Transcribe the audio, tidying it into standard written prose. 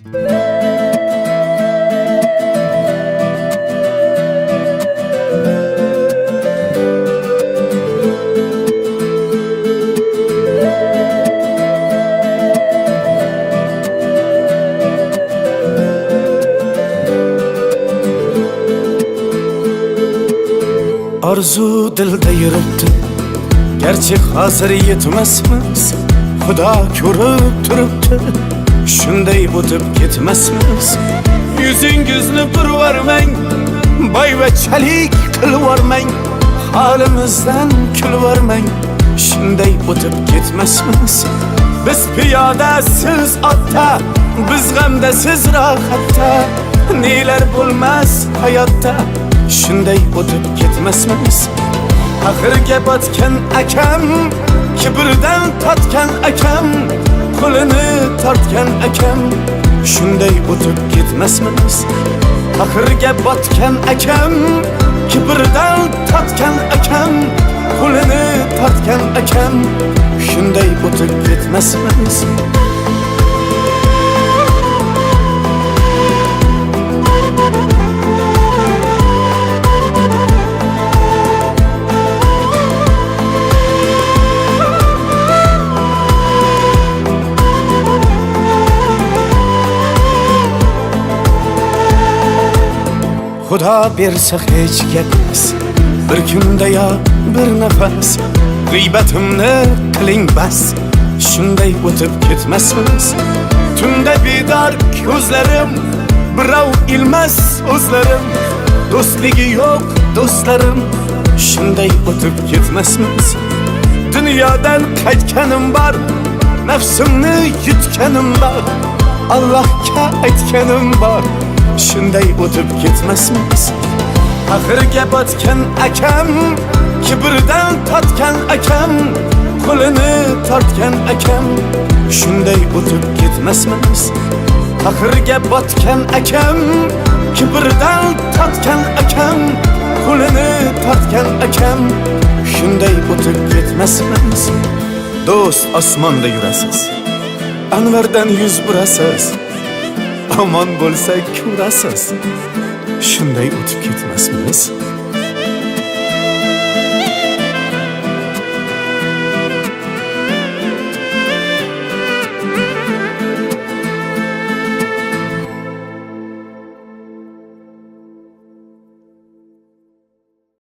Arzu dilda yuribdi, gerçek hazır yetmasmiz. Xudo ko'rib turibdi, shunday o'tib ketmasmiz. Yuzingizni purvarmang, boyvachalik qilvormang, holimizdan kulvormang, shunday o'tib ketmasmiz. Biz piyoda, siz otda, biz g'amda, siz rohatda, nelar bo'lmas hayotda, shunday o'tib ketmasmiz. Axirga botgan akam, kibrdan totgan akam, qo'lini tortgan akam, shunday o'tib ketmasmiz. Axirga botgan akam, kibrdan totgan akam, qo'lini tortgan akam, shunday o'tib ketmasmiz. Xudo bersa hech gapmas, bir kunda yo bir nafas, g'iybatimni qiling bas, shunday o'tib ketmasmiz. Tunda bedor ko'zlarim, birov ilmas o'zlarim, do'stligi yo'q do'stlarim, shunday o'tib ketmasmiz. Dunyodan qaytganim bor, nafsimni yutganim bor, Allohga aytganim bor, shunday o'tib ketmasmiz. Axirga botgan akam, kibrdan totgan akam, qo'lini tortgan akam, shunday o'tib ketmasmiz. Axirga botgan akam, kibrdan totgan akam, qo'lini tortgan akam, shunday o'tib ketmasmiz. Do'st, osmonda yurasiz, anvardan yuz burasiz, omon bo'lsak ko'rasiz, shunday o'tib ketmasmiz.